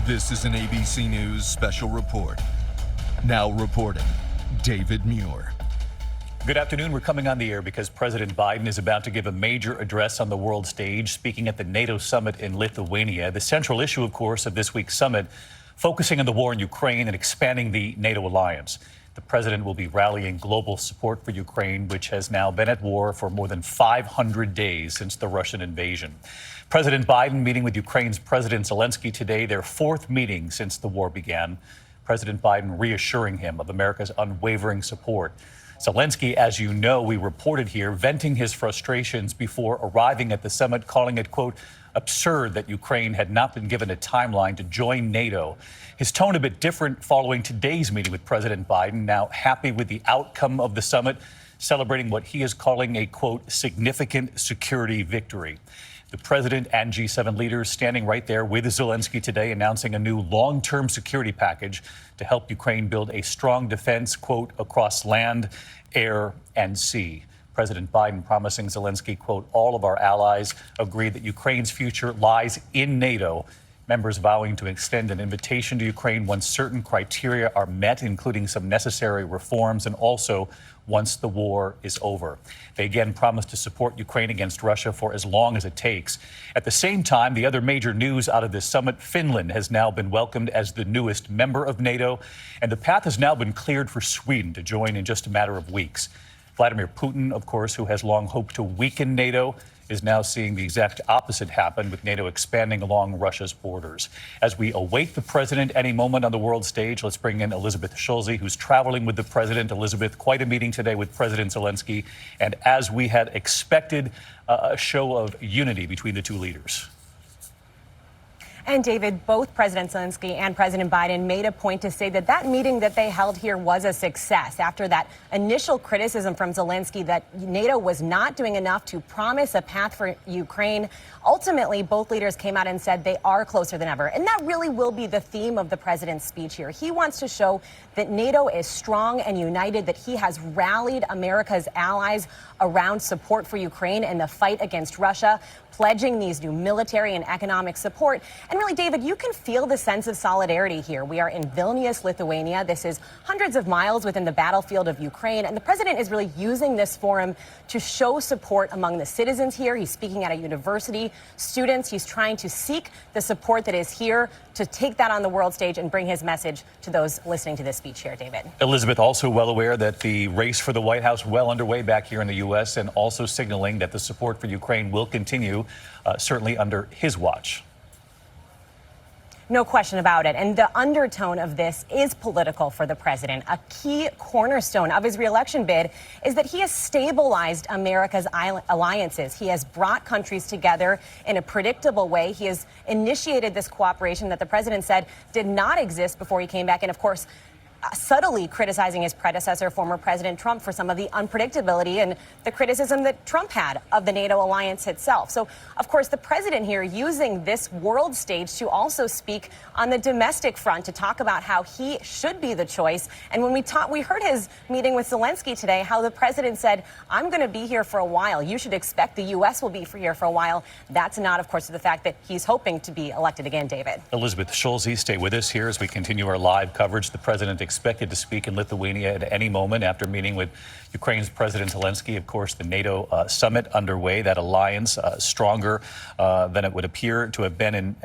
This is an ABC News special report. Now reporting, David Muir. Good afternoon. We're coming on the air because President Biden is about to give a major address on the world stage, speaking at the NATO summit in Lithuania. The central issue, of course, of this week's summit, focusing on the war in Ukraine and expanding the NATO alliance. The president will be rallying global support for Ukraine, which has now been at war for more than 500 days since the Russian invasion. President Biden meeting with Ukraine's President Zelenskyy today, their fourth meeting since the war began. President Biden reassuring him of America's unwavering support. Zelenskyy, as you know, we reported here, venting his frustrations before arriving at the summit, calling it, quote, absurd that Ukraine had not been given a timeline to join NATO. His tone a bit different following today's meeting with President Biden, now happy with the outcome of the summit, celebrating what he is calling a, quote, significant security victory. The president and G7 leaders standing right there with Zelenskyy today, announcing a new long-term security package to help Ukraine build a strong defense, quote, across land, air, and sea. President Biden promising Zelenskyy, quote, all of our allies agree that Ukraine's future lies in NATO. Members vowing to extend an invitation to Ukraine once certain criteria are met, including some necessary reforms, and also once the war is over. They again promise to support Ukraine against Russia for as long as it takes. At the same time, the other major news out of this summit, Finland has now been welcomed as the newest member of NATO, and the path has now been cleared for Sweden to join in just a matter of weeks. Vladimir Putin, of course, who has long hoped to weaken NATO, is now seeing the exact opposite happen, with NATO expanding along Russia's borders. As we await the president any moment on the world stage, let's bring in Elizabeth Schulze, who's traveling with the president. Elizabeth, quite a meeting today with President Zelenskyy, and as we had expected, a show of unity between the two leaders. And David, both President Zelenskyy and President Biden made a point to say that that meeting that they held here was a success after that initial criticism from Zelenskyy that NATO was not doing enough to promise a path for Ukraine. Ultimately, both leaders came out and said they are closer than ever. And that really will be the theme of the president's speech here. He wants to show that NATO is strong and united, that he has rallied America's allies around support for Ukraine in the fight against Russia, pledging these new military and economic support. And really, David, you can feel the sense of solidarity here. We are in Vilnius, Lithuania. This is hundreds of miles within the battlefield of Ukraine. And the president is really using this forum to show support among the citizens here. He's speaking at a university, students. He's trying to seek the support that is here to take that on the world stage and bring his message to those listening to this speech here, David. Elizabeth, also well aware that the race for the White House well underway back here in the U.S. and also signaling that the support for Ukraine will continue, certainly under his watch. No question about it. And the undertone of this is political for the president. A key cornerstone of his reelection bid is that he has stabilized America's alliances. He has brought countries together in a predictable way. He has initiated this cooperation that the president said did not exist before he came back. And of course, subtly criticizing his predecessor, former President Trump, for some of the unpredictability and the criticism that Trump had of the NATO alliance itself. So, of course, the president here using this world stage to also speak on the domestic front, to talk about how he should be the choice. And when we heard his meeting with Zelenskyy today, how the president said, I'm going to be here for a while. You should expect the U.S. will be here for a while. That's not, of course, the fact that he's hoping to be elected again, David. Elizabeth Schulze, stay with us here as we continue our live coverage. The president expected to speak in Lithuania at any moment after meeting with Ukraine's President Zelenskyy. Of course, the NATO summit underway, that alliance stronger than it would appear to have been in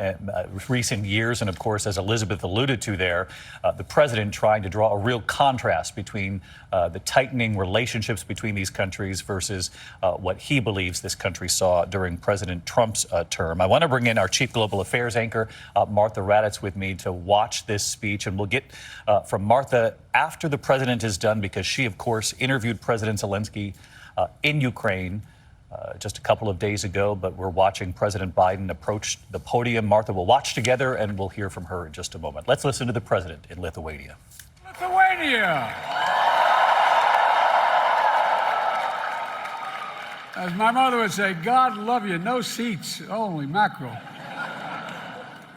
recent years. And of course, as Elizabeth alluded to there, the president trying to draw a real contrast between the tightening relationships between these countries versus what he believes this country saw during President Trump's term. I want to bring in our chief global affairs anchor, Martha Raddatz, with me to watch this speech. And we'll get from Martha after the president is done, because she, of course, interviewed President Zelenskyy in Ukraine just a couple of days ago. But we're watching President Biden approach the podium. Martha, we'll watch together and we'll hear from her in just a moment. Let's listen to the president in Lithuania. Lithuania! As my mother would say, God love you, no seats, holy mackerel.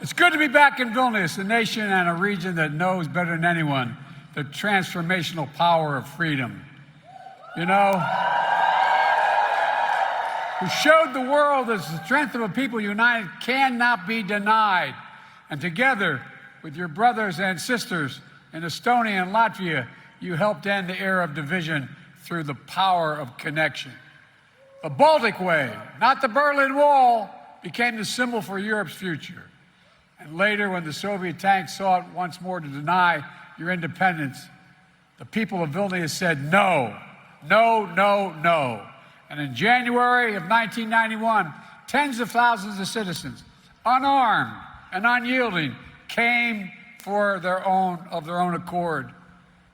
It's good to be back in Vilnius, a nation and a region that knows better than anyone the transformational power of freedom. You know, who showed the world that the strength of a people united cannot be denied. And together with your brothers and sisters in Estonia and Latvia, you helped end the era of division through the power of connection. The Baltic Way, not the Berlin Wall, became the symbol for Europe's future. And later, when the Soviet tanks sought once more to deny your independence, the people of Vilnius said no, no, no, no. And in January of 1991, tens of thousands of citizens, unarmed and unyielding, came of their own accord,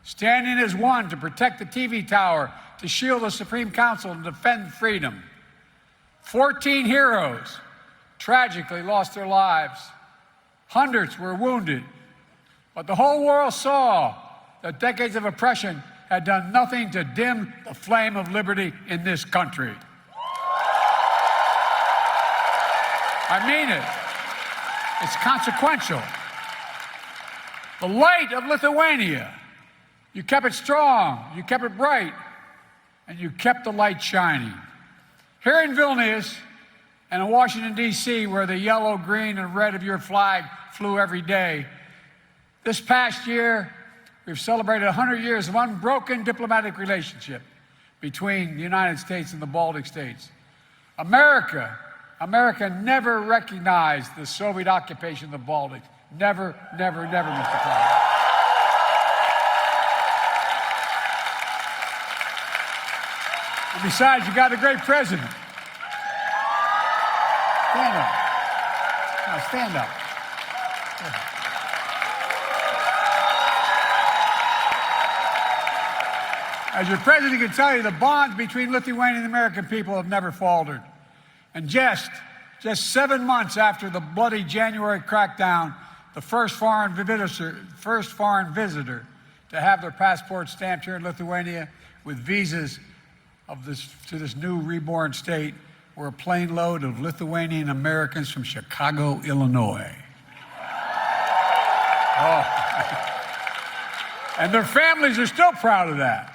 standing as one to protect the TV tower, to shield the Supreme Council, and defend freedom. 14 heroes tragically lost their lives. Hundreds were wounded. But the whole world saw that decades of oppression had done nothing to dim the flame of liberty in this country. I mean it. It's consequential. The light of Lithuania, you kept it strong, you kept it bright, and you kept the light shining. Here in Vilnius and in Washington, D.C., where the yellow, green, and red of your flag flew every day, this past year, we've celebrated 100 years of unbroken diplomatic relationship between the United States and the Baltic states. America never recognized the Soviet occupation of the Baltics. Never, never, never, Mr. President. And besides, you got a great president. Stand up. No, stand up. As your president can tell you, the bonds between Lithuanian and the American people have never faltered. And just 7 months after the bloody January crackdown, the first foreign visitor to have their passport stamped here in Lithuania with visas to this new reborn state were a plane load of Lithuanian Americans from Chicago, Illinois. Oh. And their families are still proud of that.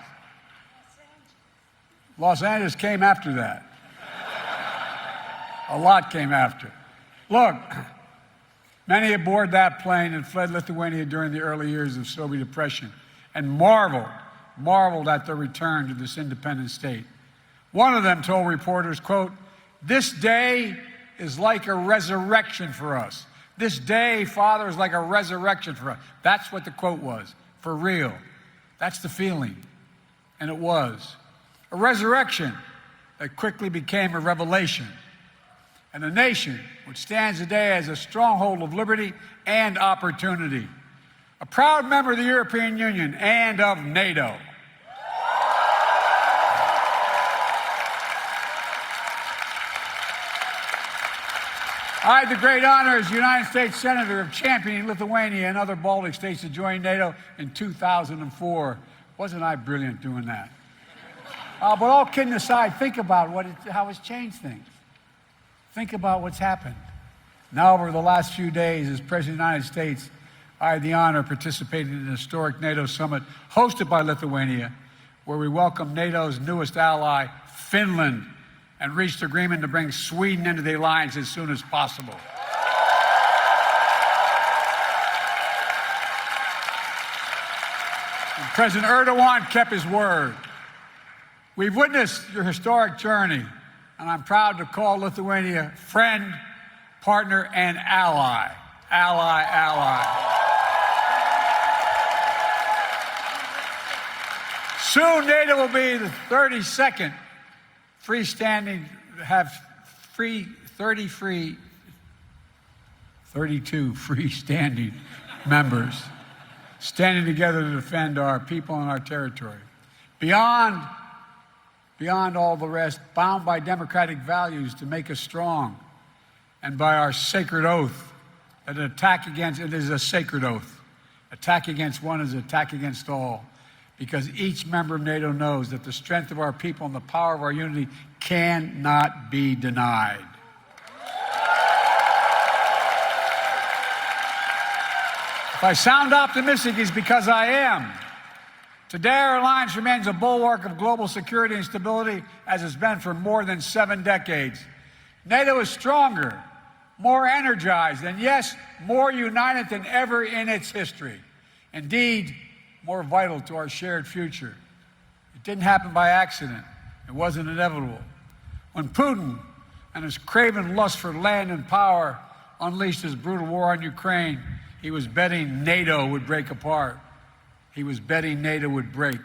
Los Angeles came after that. A lot came after. Look, many aboard that plane had fled Lithuania during the early years of Soviet oppression and marveled at their return to this independent state. One of them told reporters, quote, "This day is like a resurrection for us. This day, Father, is like a resurrection for us." That's what the quote was, for real. That's the feeling. And it was. A resurrection that quickly became a revelation. And a nation which stands today as a stronghold of liberty and opportunity. A proud member of the European Union and of NATO. I had the great honor as United States Senator of championing Lithuania and other Baltic states to join NATO in 2004. Wasn't I brilliant doing that? But all kidding aside, think about how it's changed things. Think about what's happened. Now, over the last few days, as President of the United States, I had the honor of participating in a historic NATO summit hosted by Lithuania, where we welcomed NATO's newest ally, Finland, and reached agreement to bring Sweden into the alliance as soon as possible. And President Erdogan kept his word. We've witnessed your historic journey, and I'm proud to call Lithuania friend, partner, and ally. Ally, ally. Soon NATO will be the 32nd freestanding, have 32 freestanding members standing together to defend our people and our territory. Beyond all the rest, bound by democratic values to make us strong, and by our sacred oath, that an attack against, it is a sacred oath. Attack against one is an attack against all, because each member of NATO knows that the strength of our people and the power of our unity cannot be denied. If I sound optimistic, it's because I am. Today, our alliance remains a bulwark of global security and stability, as it's been for more than 7 decades. NATO is stronger, more energized, and yes, more united than ever in its history. Indeed, more vital to our shared future. It didn't happen by accident. It wasn't inevitable. When Putin and his craven lust for land and power unleashed his brutal war on Ukraine, he was betting NATO would break apart. He was betting NATO would break.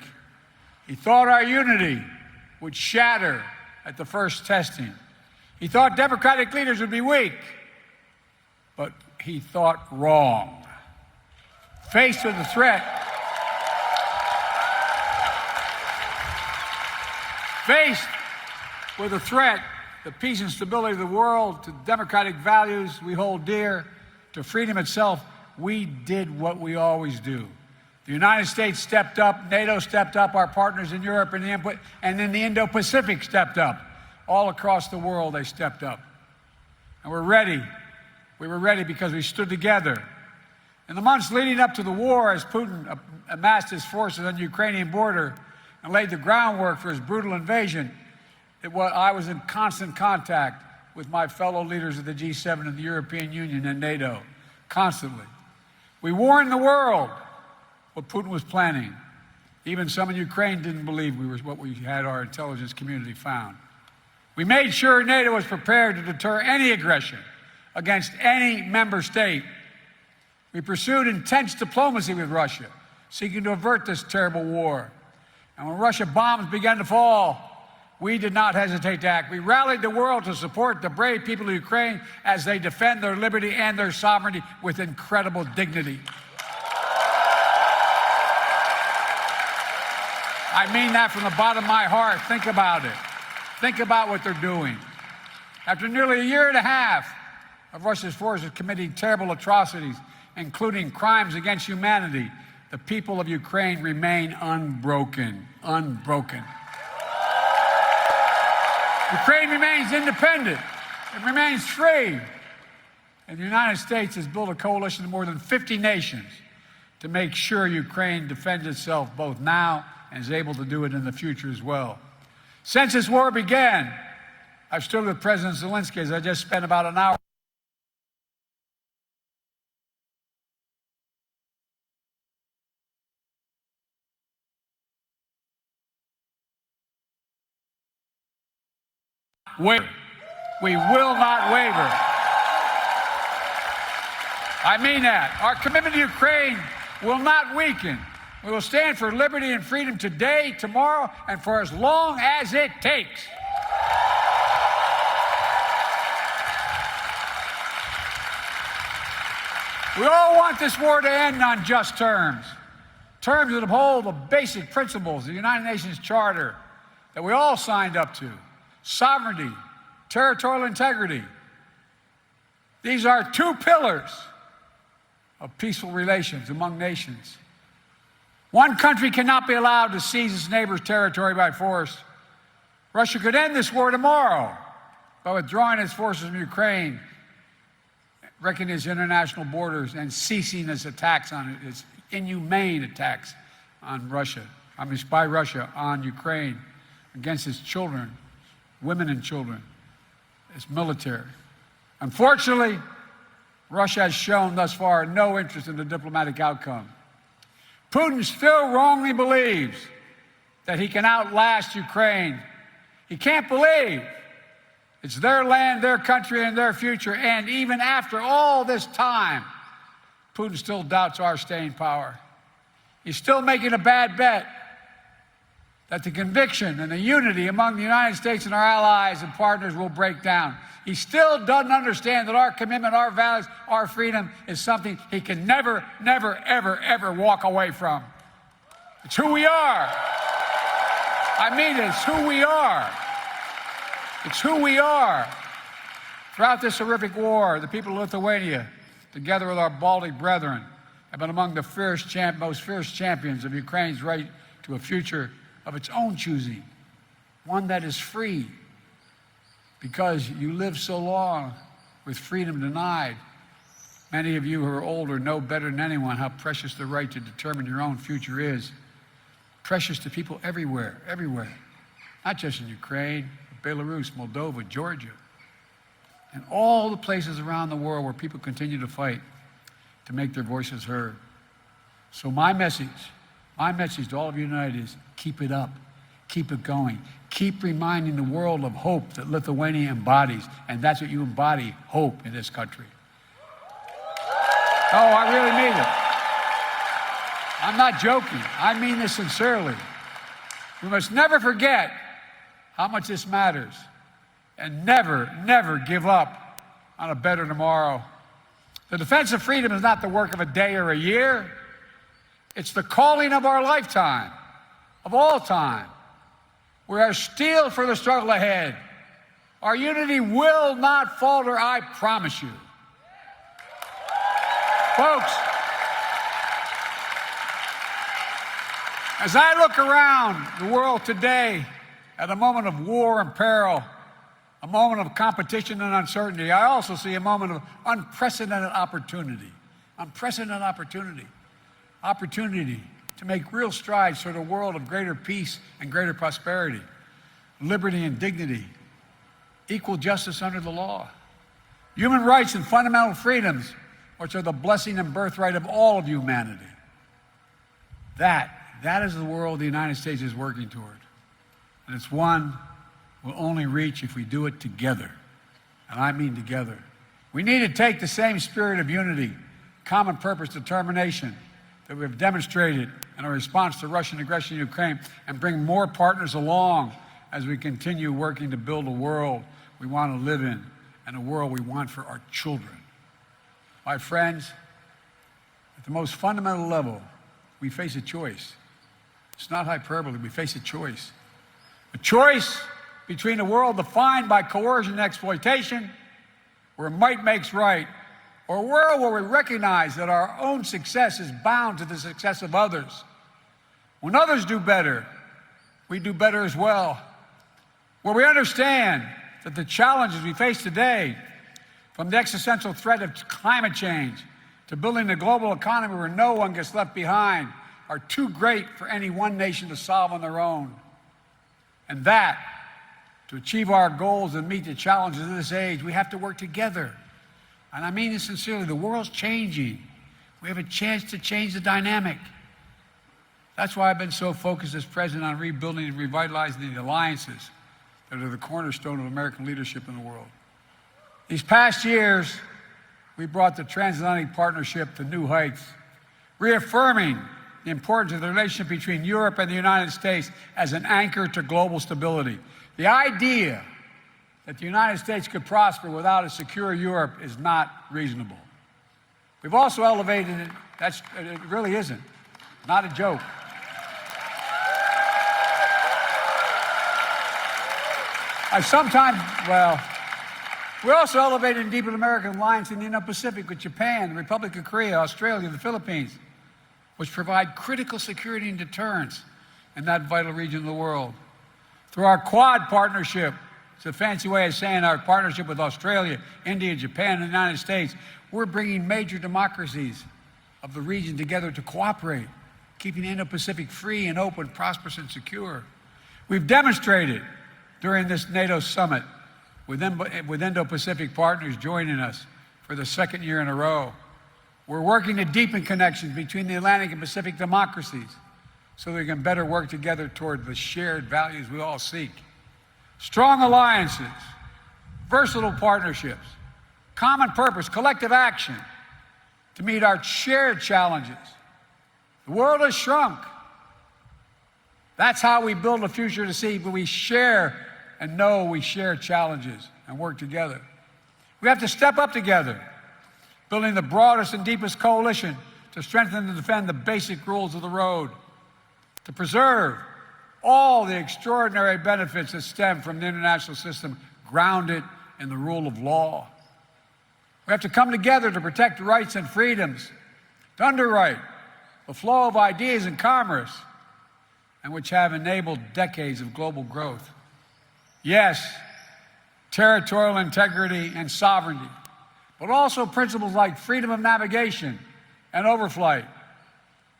He thought our unity would shatter at the first testing. He thought democratic leaders would be weak, but he thought wrong. Faced with the threat, the peace and stability of the world, to democratic values we hold dear, to freedom itself, we did what we always do. The United States stepped up, NATO stepped up, our partners in Europe and in the Indo-Pacific stepped up. All across the world, they stepped up. And we're ready. We were ready because we stood together. In the months leading up to the war, as Putin amassed his forces on the Ukrainian border and laid the groundwork for his brutal invasion, I was in constant contact with my fellow leaders of the G7 and the European Union and NATO, constantly. We warned the world what Putin was planning. Even some in Ukraine didn't believe what we had our intelligence community found. We made sure NATO was prepared to deter any aggression against any member state. We pursued intense diplomacy with Russia, seeking to avert this terrible war. And when Russian bombs began to fall, we did not hesitate to act. We rallied the world to support the brave people of Ukraine as they defend their liberty and their sovereignty with incredible dignity. I mean that from the bottom of my heart. Think about it. Think about what they're doing. After nearly a year and a half of Russia's forces committing terrible atrocities, including crimes against humanity, the people of Ukraine remain unbroken. Unbroken. Ukraine remains independent. It remains free. And the United States has built a coalition of more than 50 nations to make sure Ukraine defends itself both now and is able to do it in the future as well. Since this war began, I've stood with President Zelenskyy, as I just spent about an hour. We will not waver. I mean that. Our commitment to Ukraine will not weaken. We will stand for liberty and freedom today, tomorrow, and for as long as it takes. We all want this war to end on just terms. Terms that uphold the basic principles of the United Nations Charter that we all signed up to. Sovereignty, territorial integrity. These are two pillars of peaceful relations among nations. One country cannot be allowed to seize its neighbor's territory by force. Russia could end this war tomorrow by withdrawing its forces from Ukraine, wrecking its international borders, and ceasing its attacks on it, its inhumane attacks on Russia, by Russia on Ukraine, against its children, women and children, its military. Unfortunately, Russia has shown thus far no interest in the diplomatic outcome. Putin still wrongly believes that he can outlast Ukraine. He can't believe it's their land, their country, and their future. And even after all this time, Putin still doubts our staying power. He's still making a bad bet that the conviction and the unity among the United States and our allies and partners will break down. He still doesn't understand that our commitment, our values, our freedom is something he can never, never, ever, ever walk away from. It's who we are. I mean, it's who we are. It's who we are. Throughout this horrific war, the people of Lithuania, together with our Baltic brethren, have been among the most fierce champions of Ukraine's right to a future of its own choosing, one that is free, because you lived so long with freedom denied. Many of you who are older know better than anyone how precious the right to determine your own future is. Precious to people everywhere, everywhere. Not just in Ukraine, but Belarus, Moldova, Georgia. and all the places around the world where people continue to fight to make their voices heard. So my message to all of you united is keep it up, keep it going. Keep reminding the world of hope that Lithuania embodies, and that's what you embody, hope in this country. Oh, I really mean it. I'm not joking. I mean this sincerely. We must never forget how much this matters, and never, never give up on a better tomorrow. The defense of freedom is not the work of a day or a year. It's the calling of our lifetime, of all time. We are steeled for the struggle ahead. Our unity will not falter, I promise you. Folks, as I look around the world today at a moment of war and peril, a moment of competition and uncertainty, I also see a moment of unprecedented opportunity. Unprecedented opportunity. Opportunity to make real strides toward a world of greater peace and greater prosperity, liberty and dignity, equal justice under the law, human rights and fundamental freedoms, which are the blessing and birthright of all of humanity. That is the world the United States is working toward. And it's one we'll only reach if we do it together. And I mean together. We need to take the same spirit of unity, common purpose, determination that we've demonstrated in our response to Russian aggression in Ukraine and bring more partners along as we continue working to build a world we want to live in and a world we want for our children. My friends, at the most fundamental level, we face a choice. It's not hyperbole, we face a choice. A choice between a world defined by coercion and exploitation, where might makes right, or a world where we recognize that our own success is bound to the success of others. When others do better, we do better as well. Where we understand that the challenges we face today, from the existential threat of climate change to building a global economy where no one gets left behind, are too great for any one nation to solve on their own. And that, to achieve our goals and meet the challenges of this age, we have to work together. And I mean this sincerely, the world's changing. We have a chance to change the dynamic. That's why I've been so focused as president on rebuilding and revitalizing the alliances that are the cornerstone of American leadership in the world. These past years, we brought the transatlantic partnership to new heights, reaffirming the importance of the relationship between Europe and the United States as an anchor to global stability. The idea that the United States could prosper without a secure Europe is not reasonable. We've also elevated it, it really isn't, not a joke. We also elevated and deepened American alliance in the Indo-Pacific with Japan, the Republic of Korea, Australia, the Philippines, which provide critical security and deterrence in that vital region of the world. Through our Quad partnership, it's a fancy way of saying our partnership with Australia, India, Japan, and the United States, we're bringing major democracies of the region together to cooperate, keeping the Indo-Pacific free and open, prosperous, and secure. We've demonstrated during this NATO summit, with Indo-Pacific partners joining us for the second year in a row. We're working to deepen connections between the Atlantic and Pacific democracies so that we can better work together toward the shared values we all seek. Strong alliances, versatile partnerships, common purpose, collective action to meet our shared challenges. The world has shrunk. That's how we build a future to see, but we share and know we share challenges and work together. We have to step up together, building the broadest and deepest coalition to strengthen and defend the basic rules of the road, to preserve all the extraordinary benefits that stem from the international system grounded in the rule of law. We have to come together to protect rights and freedoms, to underwrite the flow of ideas and commerce, and which have enabled decades of global growth. Yes, territorial integrity and sovereignty, but also principles like freedom of navigation and overflight,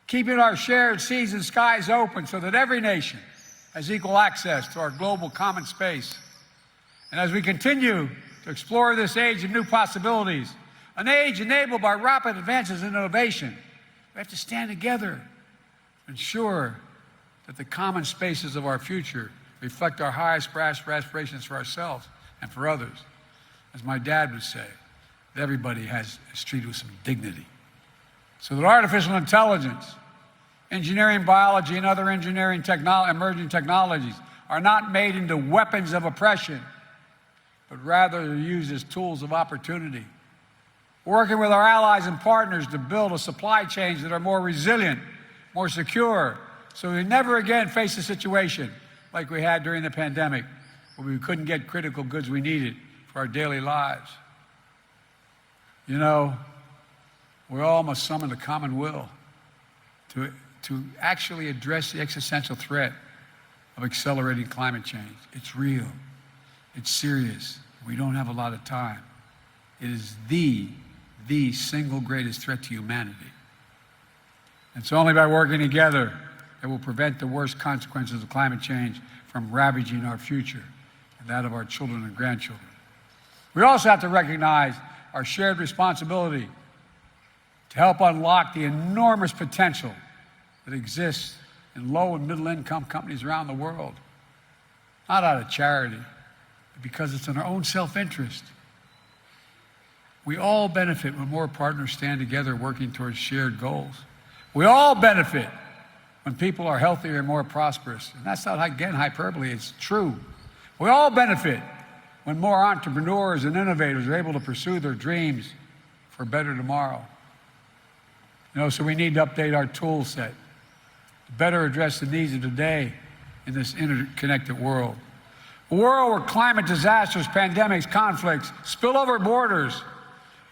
keeping our shared seas and skies open so that every nation has equal access to our global common space. And as we continue to explore this age of new possibilities, an age enabled by rapid advances in innovation. We have to stand together to ensure that the common spaces of our future reflect our highest aspirations for ourselves and for others. As my dad would say, that everybody is treated with some dignity. So that artificial intelligence, engineering, biology, and other engineering emerging technologies are not made into weapons of oppression, but rather are used as tools of opportunity. Working with our allies and partners to build a supply chains that are more resilient, more secure, so we never again face a situation like we had during the pandemic, where we couldn't get critical goods we needed for our daily lives. You know, we all must summon the common will to actually address the existential threat of accelerating climate change. It's real. It's serious. We don't have a lot of time. It is the single greatest threat to humanity. It's only by working together that we'll prevent the worst consequences of climate change from ravaging our future and that of our children and grandchildren. We also have to recognize our shared responsibility to help unlock the enormous potential that exists in low and middle income companies around the world. Not out of charity, but because it's in our own self-interest. We all benefit when more partners stand together working towards shared goals. We all benefit when people are healthier and more prosperous. And that's not, again, hyperbole, it's true. We all benefit when more entrepreneurs and innovators are able to pursue their dreams for a better tomorrow. You know, so we need to update our tool set to better address the needs of today in this interconnected world. A world where climate disasters, pandemics, conflicts, spill over borders,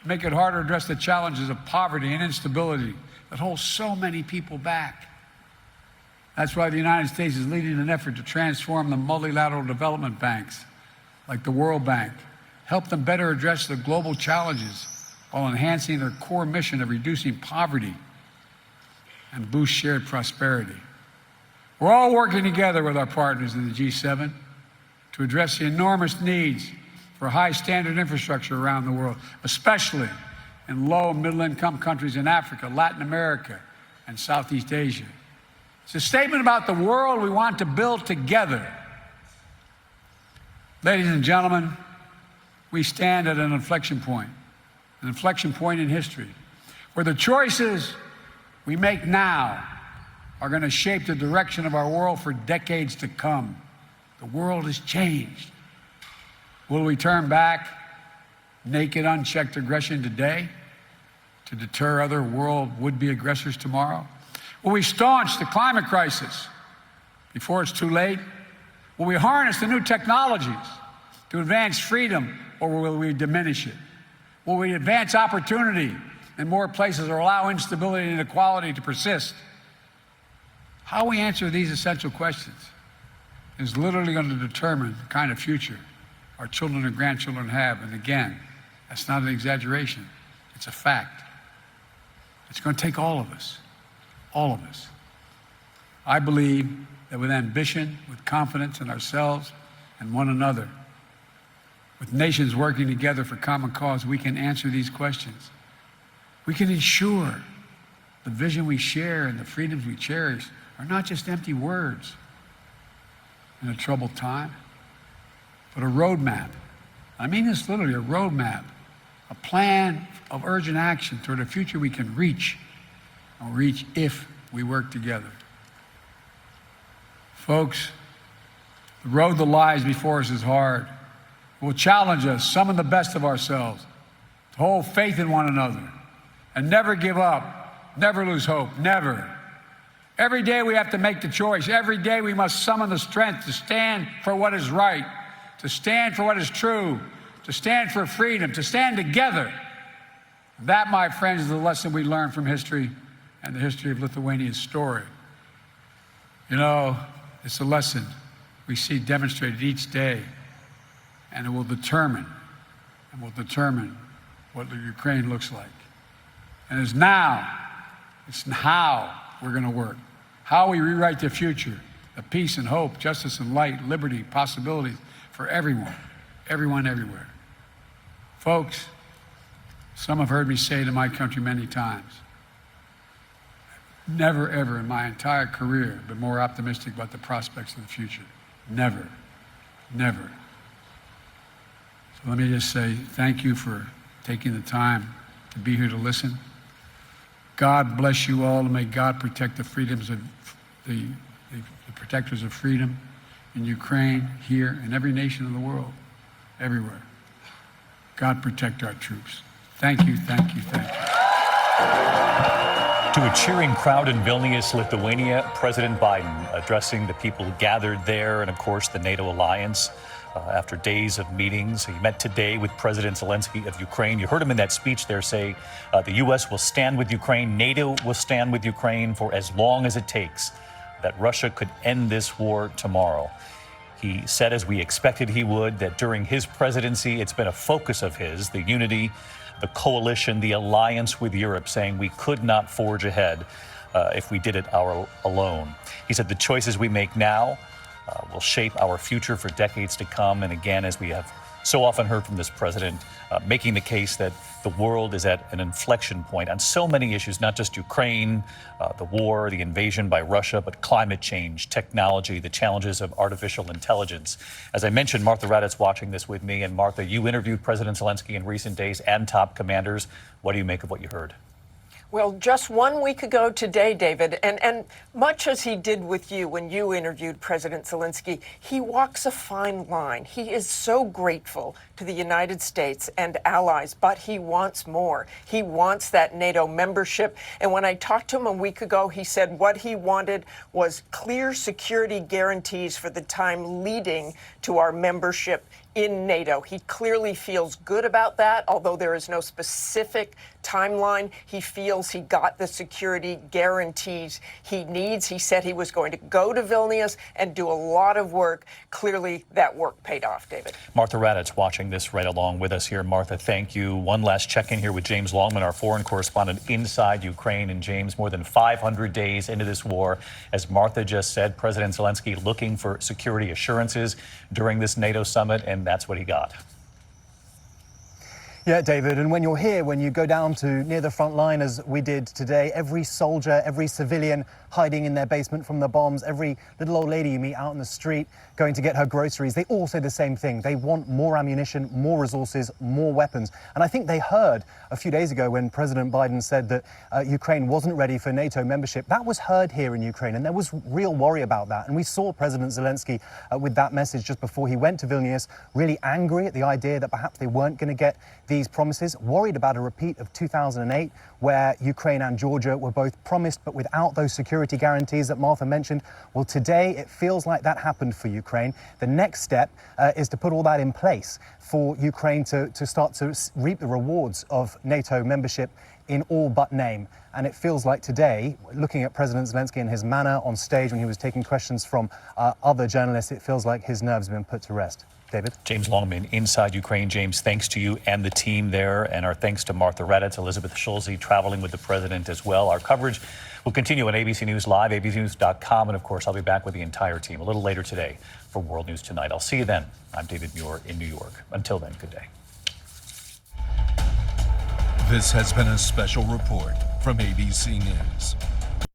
make it harder to address the challenges of poverty and instability that hold so many people back. That's why the United States is leading an effort to transform the multilateral development banks, like the World Bank, help them better address the global challenges while enhancing their core mission of reducing poverty and boost shared prosperity. We're all working together with our partners in the G7 to address the enormous needs for high standard infrastructure around the world, especially in low and middle income countries in Africa, Latin America, and Southeast Asia. It's a statement about the world we want to build together. Ladies and gentlemen, we stand at an inflection point in history, where the choices we make now are going to shape the direction of our world for decades to come. The world has changed. Will we turn back naked, unchecked aggression today to deter other world would-be aggressors tomorrow? Will we staunch the climate crisis before it's too late? Will we harness the new technologies to advance freedom, or will we diminish it? Will we advance opportunity in more places or allow instability and inequality to persist? How we answer these essential questions is literally going to determine the kind of future our children and grandchildren have. And again, that's not an exaggeration. It's a fact. It's going to take all of us. All of us. I believe that with ambition, with confidence in ourselves and one another, with nations working together for common cause, we can answer these questions. We can ensure the vision we share and the freedoms we cherish are not just empty words in a troubled time, but a roadmap. I mean this literally, a roadmap, a plan of urgent action toward a future we can reach if we work together. Folks, the road that lies before us is hard. It will challenge us, summon the best of ourselves, to hold faith in one another, and never give up, never lose hope, never. Every day we have to make the choice. Every day we must summon the strength to stand for what is right, to stand for what is true, to stand for freedom, to stand together. That, my friends, is the lesson we learn from history and the history of Lithuania's story. You know, it's a lesson we see demonstrated each day, and it will determine what the Ukraine looks like. And it's how we're going to work, how we rewrite the future of peace and hope, justice and light, liberty, possibilities for everyone, everywhere. Folks, some have heard me say to my country many times, never, ever in my entire career been more optimistic about the prospects of the future. Never, never. So let me just say thank you for taking the time to be here to listen. God bless you all, and may God protect the freedoms of the protectors of freedom in Ukraine, here, and every nation in the world, everywhere. God protect our troops. Thank you, thank you, thank you. To a cheering crowd in Vilnius, Lithuania, President Biden addressing the people gathered there and, of course, the NATO alliance. After days of meetings, he met today with President Zelenskyy of Ukraine. You heard him in that speech there say the U.S. will stand with Ukraine, NATO will stand with Ukraine for as long as it takes, that Russia could end this war tomorrow. He said, as we expected he would, that during his presidency, it's been a focus of his, the unity, the coalition, the alliance with Europe, saying we could not forge ahead if we did it alone. He said the choices we make now will shape our future for decades to come. And again, as we have so often heard from this president, making the case that the world is at an inflection point on so many issues, not just Ukraine, the war, the invasion by Russia, but climate change, technology, the challenges of artificial intelligence. As I mentioned, Martha Raddatz watching this with me. And Martha, you interviewed President Zelenskyy in recent days and top commanders. What do you make of what you heard? Well, just 1 week ago today, David, and much as he did with you when you interviewed President Zelenskyy, he walks a fine line. He is so grateful to the United States and allies, but he wants more. He wants that NATO membership. And when I talked to him a week ago, he said what he wanted was clear security guarantees for the time leading to our membership in NATO. He clearly feels good about that, although there is no specific timeline. He feels he got the security guarantees he needs. He said he was going to go to Vilnius and do a lot of work. Clearly, that work paid off, David. Martha Raddatz watching this right along with us here. Martha, thank you. One last check-in here with James Longman, our foreign correspondent inside Ukraine. And James, more than 500 days into this war, as Martha just said, President Zelenskyy looking for security assurances during this NATO summit, and that's what he got. Yeah, David, and when you're here, when you go down to near the front line, as we did today, every soldier, every civilian hiding in their basement from the bombs, every little old lady you meet out in the street going to get her groceries, they all say the same thing. They want more ammunition, more resources, more weapons. And I think they heard a few days ago when President Biden said that Ukraine wasn't ready for NATO membership. That was heard here in Ukraine, and there was real worry about that. And we saw President Zelenskyy with that message just before he went to Vilnius, really angry at the idea that perhaps they weren't going to get these promises, worried about a repeat of 2008, where Ukraine and Georgia were both promised, but without those security guarantees that Martha mentioned. Well, today it feels like that happened for Ukraine. The next step is to put all that in place for Ukraine to start to reap the rewards of NATO membership in all but name. And it feels like today, looking at President Zelenskyy and his manner on stage when he was taking questions from other journalists, it feels like his nerves have been put to rest. David? James Longman, inside Ukraine. James, thanks to you and the team there, and our thanks to Martha Raddatz, Elizabeth Schulze traveling with the president as well. Our coverage will continue on ABC News Live, abcnews.com, and of course, I'll be back with the entire team a little later today for World News Tonight. I'll see you then. I'm David Muir in New York. Until then, good day. This has been a special report from ABC News.